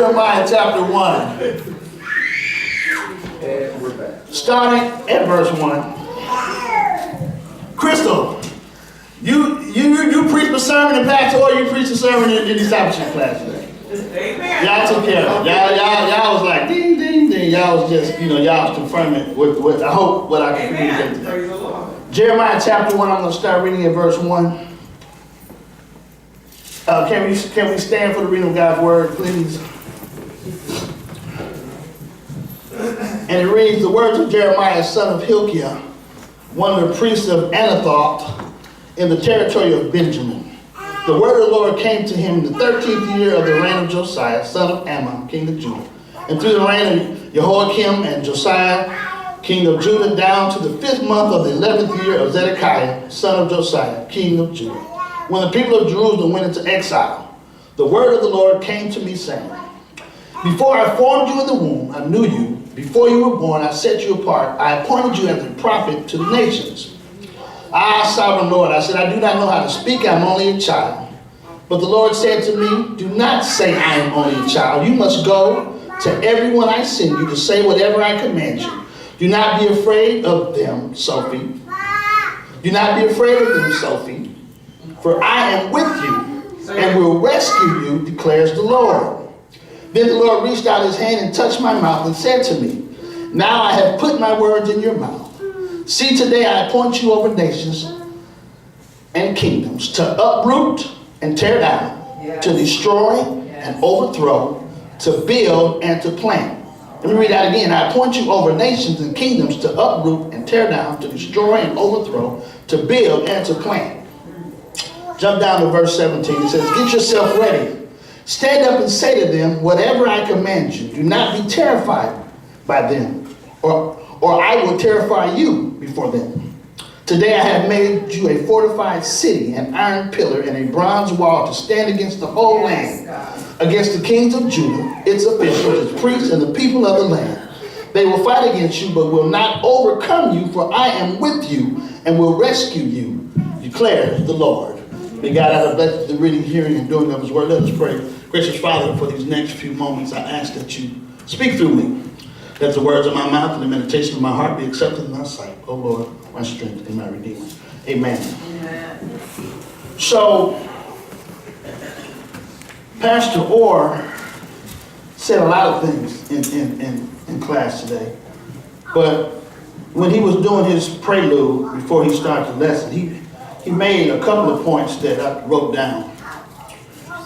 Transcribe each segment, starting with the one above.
Jeremiah chapter 1. And we're back. Starting at verse 1. Crystal, you preach the sermon in pastor, or you preach the sermon in discipleship class today? Amen. Y'all took care of it. Y'all was like ding, ding, ding. Y'all was just, y'all was confirming what I hope what I can communicate Amen. today. Praise the Lord. Jeremiah chapter 1, I'm going to start reading at verse 1. Can we stand for the reading of God's word, please? And it reads, the words of Jeremiah, son of Hilkiah, one of the priests of Anathoth in the territory of Benjamin. The word of the Lord came to him in the 13th year of the reign of Josiah, son of Ammon, king of Judah. And through the reign of Jehoiakim and Josiah, king of Judah, down to the 5th month of the 11th year of Zedekiah, son of Josiah, king of Judah. When the people of Jerusalem went into exile, the word of the Lord came to me, saying, before I formed you in the womb, I knew you. Before you were born, I set you apart. I appointed you as a prophet to the nations. Ah, sovereign Lord, I said, I do not know how to speak. I'm only a child. But the Lord said to me, do not say I am only a child. You must go to everyone I send you to say whatever I command you. Do not be afraid of them, Sophie. Do not be afraid of them, Sophie. For I am with you and will rescue you, declares the Lord. Then the Lord reached out his hand and touched my mouth and said to me, now I have put my words in your mouth. See, today I appoint you over nations and kingdoms to uproot and tear down, to destroy and overthrow, to build and to plant. Let me read that again. I appoint you over nations and kingdoms to uproot and tear down, to destroy and overthrow, to build and to plant. Jump down to verse 17. It says, get yourself ready. Stand up and say to them, whatever I command you. Do not be terrified by them, or I will terrify you before them. Today I have made you a fortified city, an iron pillar, and a bronze wall to stand against the whole land, against the kings of Judah, its officials, its priests, and the people of the land. They will fight against you, but will not overcome you, for I am with you and will rescue you, declares the Lord. May God have blessed the reading, hearing, and doing of his word. Let us pray. Gracious Father, for these next few moments, I ask that you speak through me. Let the words of my mouth and the meditation of my heart be accepted in thy sight. O Lord, my strength and my redeemer. Amen. Amen. So, Pastor Orr said a lot of things in class today. But when he was doing his prelude before he started the lesson, he made a couple of points that I wrote down.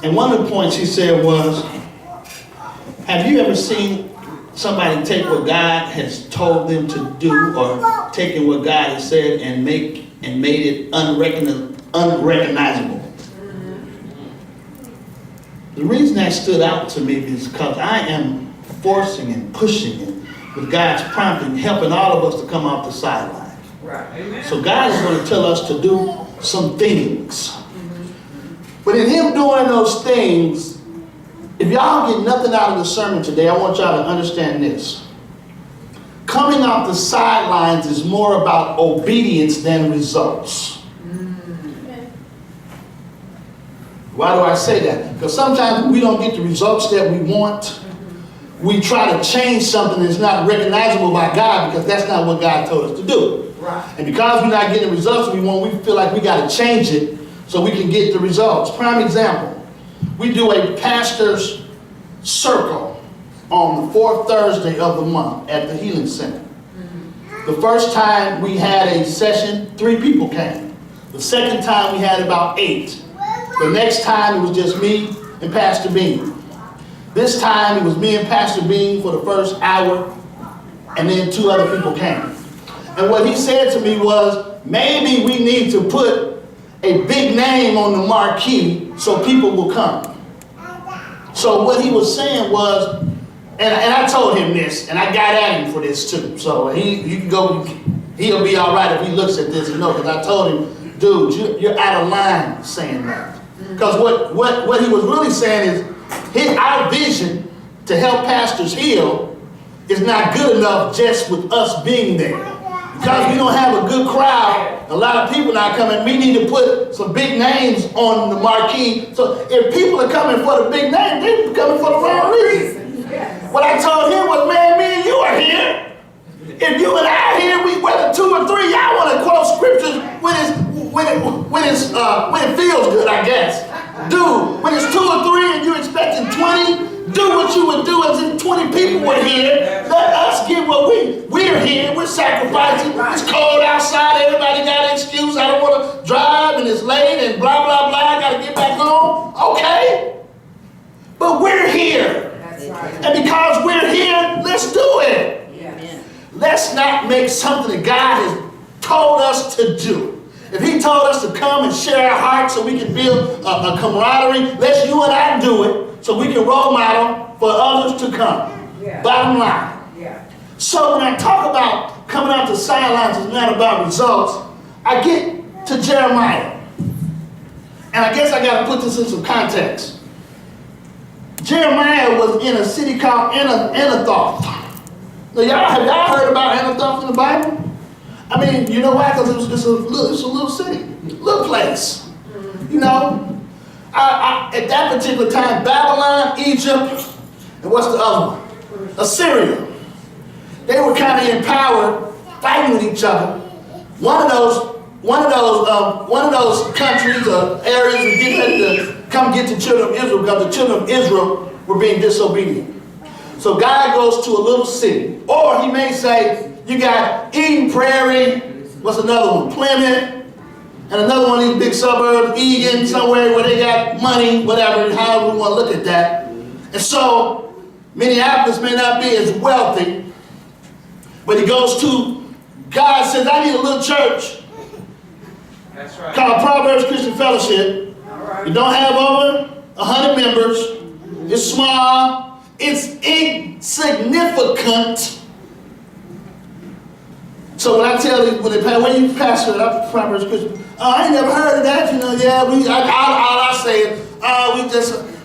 And one of the points he said was, have you ever seen somebody take what God has told them to do, or taken what God has said and made it unrecognizable? The reason that stood out to me is because I am forcing and pushing it with God's prompting, helping all of us to come off the sideline. Right. Amen. So God is going to tell us to do some things. But in him doing those things, if y'all get nothing out of the sermon today, I want y'all to understand this. Coming off the sidelines is more about obedience than results. Why do I say that? Because sometimes we don't get the results that we want. We try to change something that's not recognizable by God, because that's not what God told us to do. Right. And because we're not getting the results we want, we feel like we got to change it so we can get the results. Prime example, we do a pastor's circle on the 4th Thursday of the month at the Healing Center. The first time we had a session, 3 people came. The second time we had about 8. The next time it was just me and Pastor Bean. This time it was me and Pastor Bean for the first hour, and then 2 other people came. And what he said to me was, maybe we need to put a big name on the marquee so people will come. So what he was saying was, and I told him this, and I got at him for this too. So he can go, he'll be all right if he looks at this and know, because I told him, dude, you're out of line saying that. Because what he was really saying is, our vision to help pastors heal is not good enough just with us being there. Because we don't have a good crowd, a lot of people not coming, we need to put some big names on the marquee. So if people are coming for the big name, they're coming for the wrong reason. What I told him was, man, me and you are here. If you and I are here, whether 2 or 3, y'all want to quote scriptures when it feels good, I guess. Do. When it's 2 or 3 and you're expecting 20, do what you would do as if 20 people were here. Let us get what we're here. We're sacrificing. It's cold outside. Everybody got an excuse. I don't want to drive and it's late and blah, blah, blah. I got to get back home. Okay. But we're here. That's right. And because we're here, let's do it. Let's not make something that God has told us to do. If he told us to come and share our hearts so we can build a camaraderie, let's you and I do it so we can role model for others to come. Yeah. Bottom line. Yeah. So when I talk about coming out the sidelines is not about results, I get to Jeremiah. And I guess I got to put this in some context. Jeremiah was in a city called Anathoth. Now, have y'all heard about Anathoth in the Bible? I mean, you know why? Because it's a little city, little place. You know, at that particular time, Babylon, Egypt, and what's the other one? Assyria. They were kind of in power, fighting with each other. One of those countries or areas was getting ready to come get the children of Israel because the children of Israel were being disobedient. So God goes to a little city. Or he may say, you got Eden Prairie, what's another one? Plymouth, and another one of these big suburbs, Egan, somewhere where they got money, whatever, however we want to look at that. And so Minneapolis may not be as wealthy, but he goes to, God says, I need a little church. That's right. Called Proverbs Christian Fellowship. Right. You don't have over 100 members. It's small. It's insignificant. So when I tell you, when you pastor it up to Proverbs Christian, oh, I ain't never heard of that. You know, yeah, all I say is,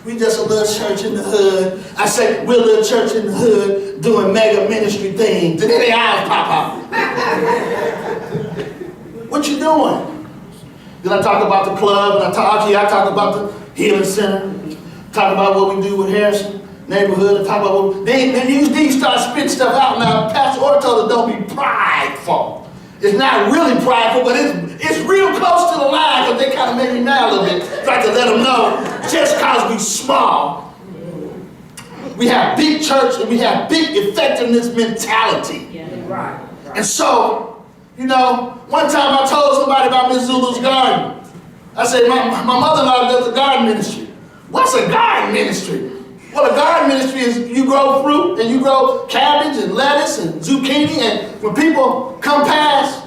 we just a little church in the hood. I say, we're a little church in the hood doing mega ministry things. And then their eyes pop out. What you doing? Then I talk about the club, and I talk about the healing center, talk about what we do with Harrison neighborhood, and talk about what then you start spitting stuff out. Now, Pastor Orr told us don't be prideful. It's not really prideful, but it's real close to the line because they kind of make me mad a little bit. So I have to let them know, just because we small, we have big church and we have big effectiveness mentality. Yeah. Right. And so, you know, one time I told somebody about Miss Zulu's garden. I said, my mother-in-law does a garden ministry. What's a garden ministry? Well, a garden ministry is you grow fruit and you grow cabbage and lettuce and zucchini, and when people come past,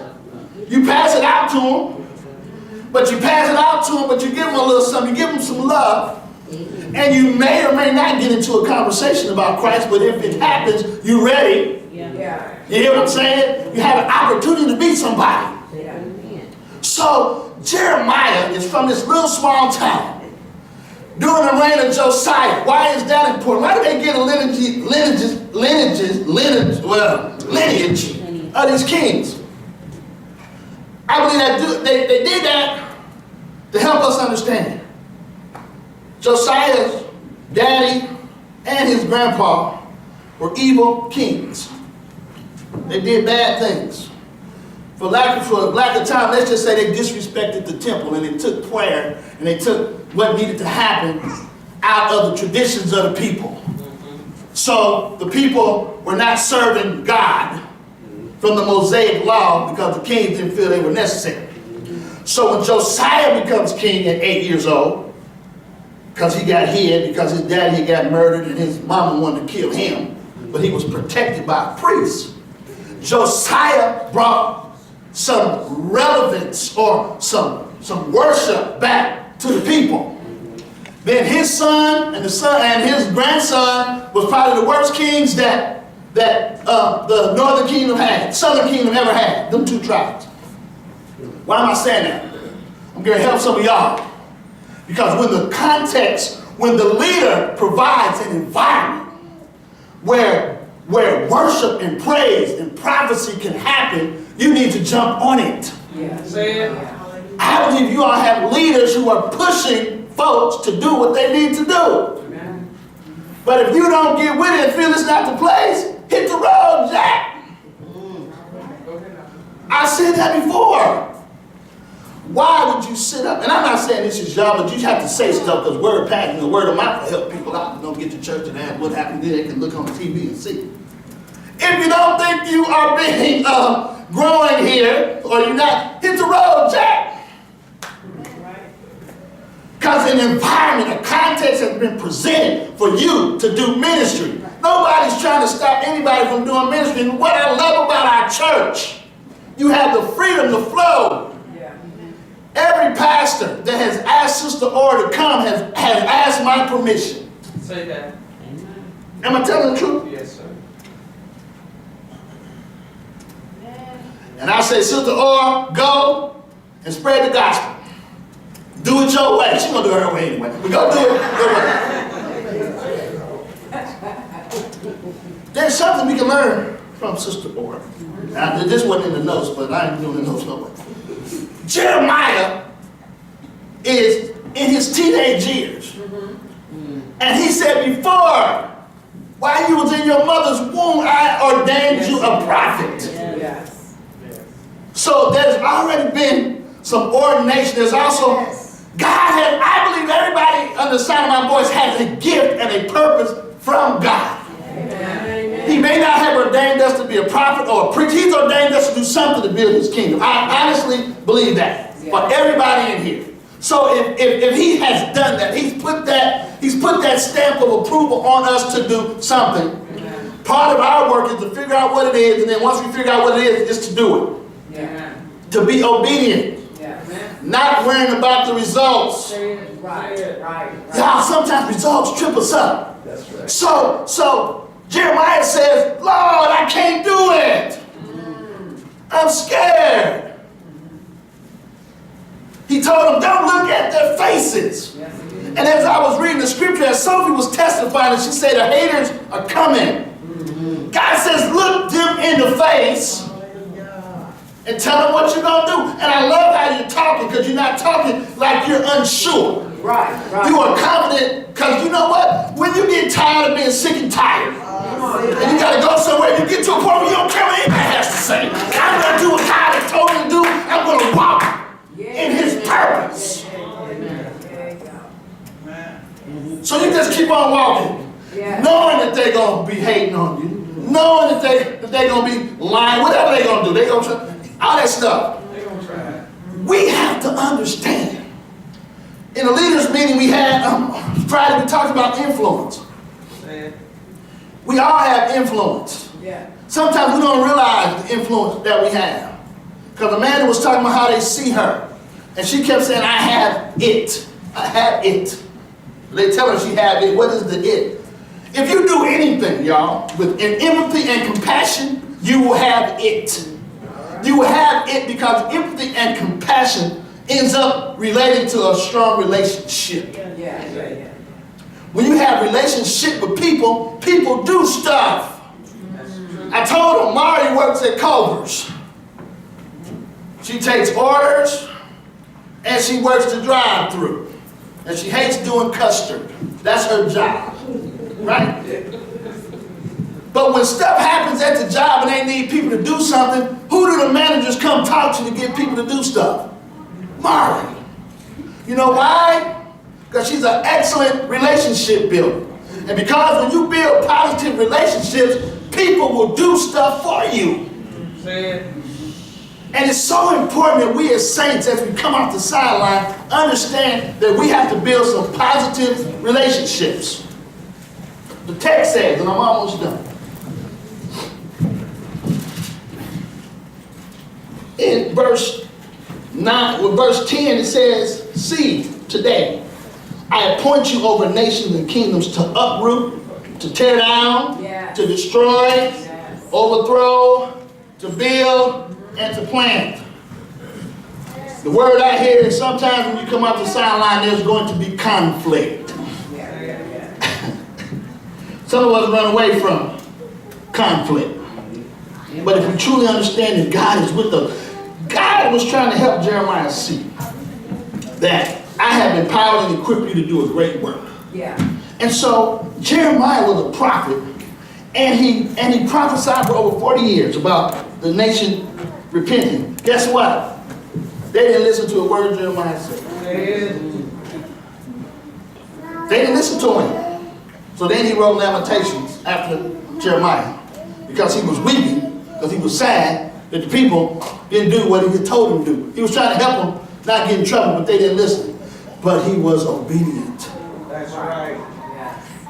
you pass it out to them. But you pass it out to them, but you give them a little something, you give them some love, and you may or may not get into a conversation about Christ, but if it happens, you're ready. Yeah. You hear what I'm saying? You have an opportunity to be somebody. Yeah. So Jeremiah is from this little small town. During the reign of Josiah. Why is that important? Why do they get a lineage of these kings? I believe that they did that to help us understand. Josiah's daddy and his grandpa were evil kings. They did bad things. For lack of time, let's just say they disrespected the temple and they took prayer and they took what needed to happen out of the traditions of the people. So the people were not serving God from the Mosaic law because the kings didn't feel they were necessary. So when Josiah becomes king at 8 years old, because he got hid, because his daddy got murdered and his mama wanted to kill him, but he was protected by a priest, Josiah brought some relevance or some worship back to the people. Then his son and his grandson was probably the worst kings that the northern kingdom had, southern kingdom ever had, them two tribes. Why am I saying that? I'm going to help some of y'all. Because when the leader provides an environment where worship and praise and prophecy can happen, You need to jump on it. Say it. I believe you all have leaders who are pushing folks to do what they need to do. But if you don't get with it and feel it's not the place, hit the road, Jack. I said that before. Why would you sit up? And I'm not saying this is y'all, but you have to say stuff because word passing, the word of mouth will help people out. Don't get to church and ask what happened. Then they can look on the TV and see. If you don't think you are being growing here, or you're not, hit the road, Jack. Because an environment, a context has been presented for you to do ministry. Nobody's trying to stop anybody from doing ministry. And what I love about our church, you have the freedom to flow. Every pastor that has asked Sister Orr to come has asked my permission. Say that. Am I telling the truth? Yes, sir. And I say, Sister Orr, go and spread the gospel. Do it your way. She's going to do it her way anyway. But go do it your way. There's something we can learn from Sister Orr. Now, this wasn't in the notes, but I ain't doing the notes no more. Jeremiah is in his teenage years. And he said, before, while you was in your mother's womb, I ordained you a prophet. Yes. So there's already been some ordination. There's also, God has, I believe everybody under the sound of my voice has a gift and a purpose from God. Amen. He may not have ordained us to be a prophet or a preacher. He's ordained us to do something to build his kingdom. I honestly believe that for everybody in here. So if he has done that, he's put that stamp of approval on us to do something. Part of our work is to figure out what it is, and then once we figure out what it is to do it. To be obedient. Not worrying about the results. Right. Y'all, sometimes results trip us up. That's right. So Jeremiah says, Lord, I can't do it. I'm scared. He told them, don't look at their faces. And as I was reading the scripture, as Sophie was testifying, and she said, the haters are coming. God says, look them in the face and tell them what you're going to do. And I love how you're talking, because you're not talking like you're unsure. Right. You are confident, because you know what? When you get tired of being sick and tired, and you got to go somewhere, you get to a point where you don't care what anybody has to say. I'm going to do what God has told me to do. I'm going to walk in his purpose. So you just keep on walking, knowing that they're going to be hating on you, knowing that they're going to be lying, whatever they're going to do. They're going to try, all that stuff. They're going to try. We have to understand. In a leaders meeting we had Friday, we talked about influence. Say it. We all have influence. Sometimes we don't realize the influence that we have. Because Amanda was talking about how they see her. And she kept saying, I have it. I have it. They tell her she have it. What is the it? If you do anything, y'all, with empathy and compassion, you will have it. You will have it because empathy and compassion ends up relating to a strong relationship. When you have relationship with people, people do stuff. I told her Mari works at Culver's. She takes orders and she works the drive-through. And she hates doing custard. That's her job, right? But when stuff happens at the job and they need people to do something, who do the managers come talk to get people to do stuff? Mari. You know why? Because she's an excellent relationship builder. And because when you build positive relationships, people will do stuff for you. Say it. And it's so important that we as saints, as we come off the sideline, understand that we have to build some positive relationships. The text says, and I'm almost done. In verse 9, with verse 10, it says, see, today, I appoint you over nations and kingdoms to uproot, to tear down, to destroy, overthrow, to build, and to plant. The word I hear is sometimes when you come out the sideline, there's going to be conflict. Some of us run away from conflict. But if we truly understand that God is with us, God was trying to help Jeremiah see that I have empowered and equipped you to do a great work. Yeah. And so Jeremiah was a prophet, and he prophesied for over 40 years about the nation repenting. Guess what? They didn't listen to a word Jeremiah said. They didn't listen to him. So then he wrote Lamentations after Jeremiah, because he was weeping, because he was sad that the people didn't do what he had told them to do. He was trying to help them not get in trouble, but they didn't listen. But he was obedient. That's right.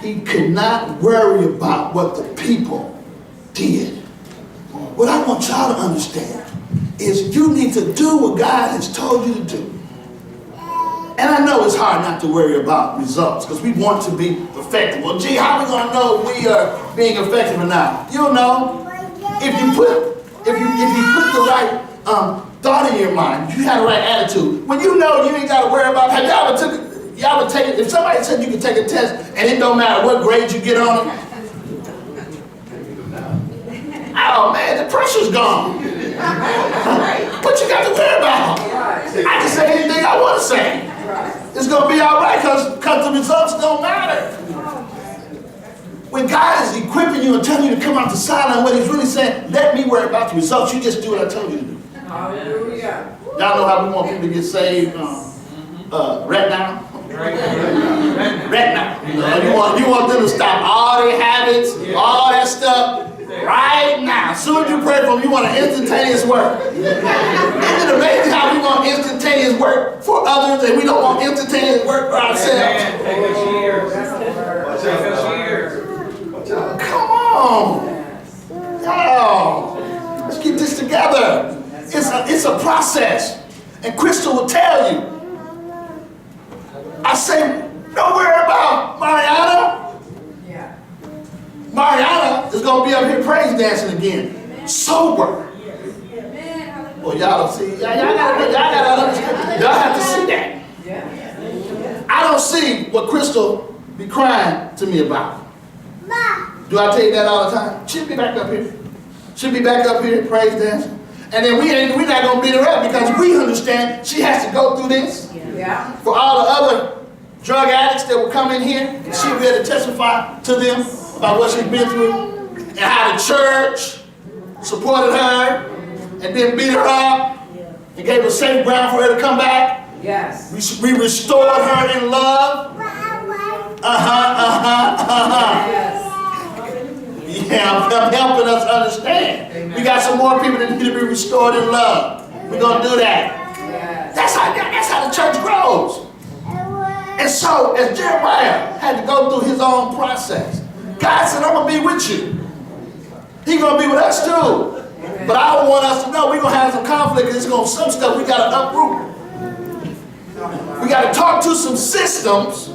He could not worry about what the people did. What I want y'all to understand is you need to do what God has told you to do. And I know it's hard not to worry about results because we want to be effective. Well, gee, how are we going to know if we are being effective or not? You'll know if you put the right thought in your mind. You have the right attitude. When you know you ain't got to worry about. Have y'all ever take it? If somebody said you could take a test and it don't matter what grade you get on it, oh man, the pressure's gone. What you got to worry about? I can say anything I want to say. It's going to be all right because the results don't matter. When God is equipping you and telling you to come out the sideline, what he's really saying, let me worry about the results. You just do what I told you to do. Hallelujah. Y'all know how we want people to get saved right now? Right now. You want them to stop all their habits, all that stuff, right now. As soon as you pray for them, you want an instantaneous work. Isn't it amazing how we want instantaneous work for others and we don't want instantaneous work for ourselves? Take us years. Take us years. Come on. Oh, let's get this together. It's a process. And Crystal will tell you. I say, don't worry about Mariana. Yeah. Mariana is going to be up here praise dancing again. Sober. Well, y'all see. Y'all gotta understand. Y'all have to see that. Yeah. I don't see what Crystal be crying to me about. Do I tell you that all the time? She'll be back up here. She'll be back up here praise dancing. And then we're not going to beat her up because we understand she has to go through this. Yeah. For all the other drug addicts that will come in here, she'll be able to testify to them about what she's been through and how the church supported her and then beat her up and gave her safe ground for her to come back. Yes. We restored her in love. Yes. Yeah, I'm helping us understand. We got some more people that need to be restored in love. We're going to do that. Yes. That's how the church grows. And so, as Jeremiah had to go through his own process, God said, I'm going to be with you. He's going to be with us too. But I want us to know we're going to have some conflict. It's going to some stuff we got to uproot. We got to talk to some systems.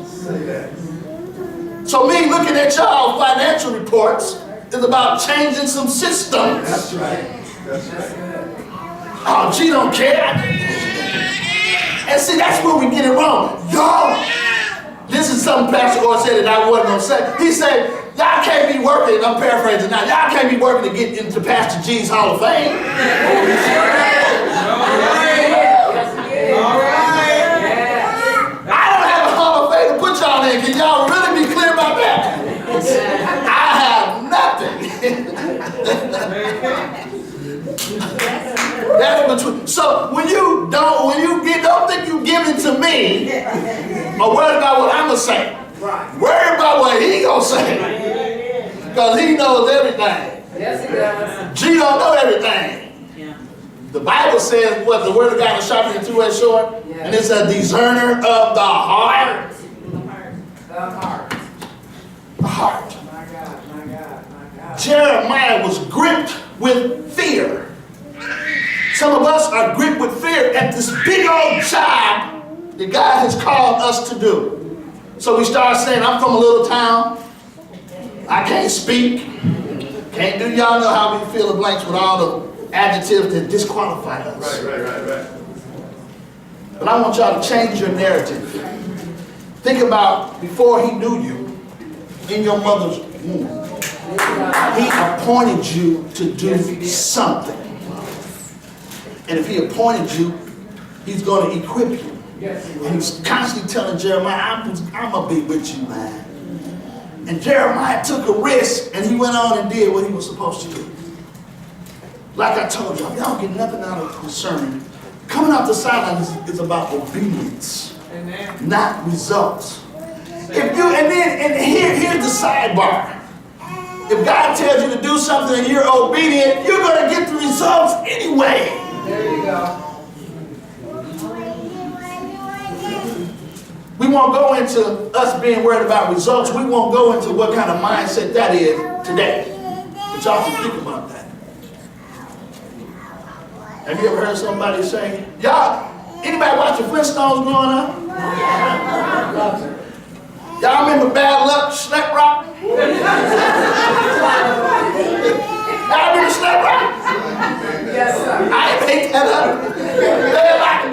So me looking at y'all financial reports is about changing some systems. That's right. That's right. Oh, she don't care. And see, that's where we get it wrong. Y'all, this is something Pastor Orr said that I wasn't going to say. He said, y'all can't be working, I'm paraphrasing now, y'all can't be working to get into Pastor G's Hall of Fame. All right. I don't have a Hall of Fame to put y'all in. Can y'all really be clear about that? I have nothing. That's between. So when you don't think you giving to me, or worry about what I'm gonna say. Right. Worry about what he gonna say, because he knows everything. Yes, he does. G don't know everything. Yeah. The Bible says what the word of God is sharper than two-edged sword, and it's a discerner of the heart. The heart. The heart. My God, my God, my God. Jeremiah was gripped with fear. Some of us are gripped with fear at this big old job that God has called us to do. So we start saying, I'm from a little town. I can't speak. Can't do. Y'all know how we fill the blanks with all the adjectives that disqualify us. Right. But I want y'all to change your narrative. Think about before he knew you in your mother's womb. He appointed you to do something. And if he appointed you, he's going to equip you. And he's constantly telling Jeremiah, I'm going to be with you, man. And Jeremiah took a risk, and he went on and did what he was supposed to do. Like I told y'all get nothing out of the sermon. Coming off the sideline is about obedience, not results. If you and here's the sidebar. If God tells you to do something and you're obedient, you're going to get the results anyway. There you go. We won't go into us being worried about results. We won't go into what kind of mindset that is today. But y'all can think about that. Have you ever heard somebody say, y'all, anybody watch the Flintstones growing up? Y'all remember Bad Luck, Slap Rock? Y'all remember Slap Rock? Yes, sir. I ain't make that up.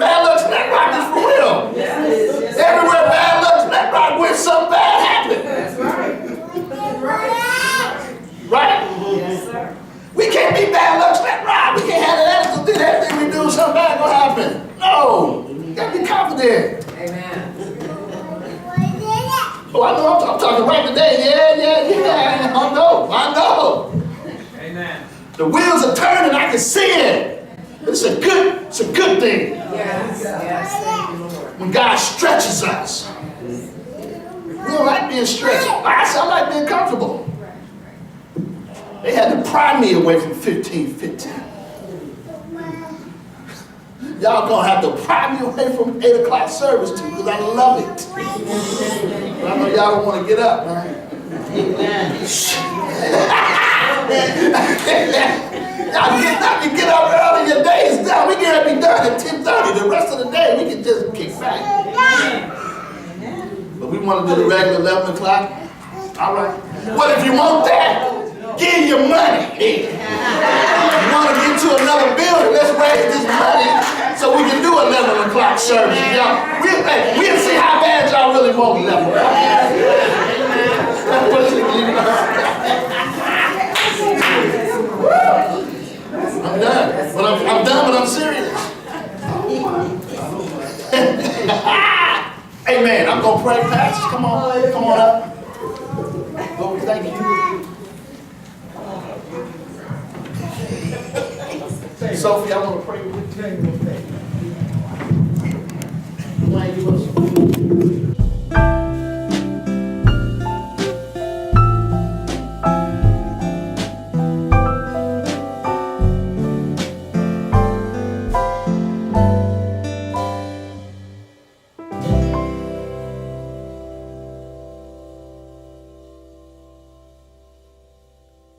Bad Luck, Slap Rock is for real. Everywhere Bad Luck, Slap Rock went, something bad happened. That's right. Right? Yes, sir. We can't be Bad Luck, Slap Rock. We can't have that attitude. Think everything we do, something bad gonna happen. No. You gotta be confident. Amen. Oh, I know I'm talking right today. Yeah. I know. Amen. The wheels are turning, I can see it. It's a good thing. Yes, thank you, Lord. When God stretches us. We don't like being stretched. I like being comfortable. They had to pry me away from 15:15. Y'all gonna have to pry me away from 8 o'clock service too, because I love it. But I know y'all don't want to get up, man. Y'all get up early, your day is done. We get to be done at 10:30. The rest of the day, we can just kick back. But we want to do the regular 11 o'clock. All right. Well, if you want that, give your money. You want to get to another building, let's raise this money so we can do 11 o'clock service. Y'all, we'll see how bad y'all really want 11 o'clock. I'm done. But I'm serious. Amen. I'm going to pray. Pastors, come on up. Lord, we thank you. Sophie, I want to pray with you.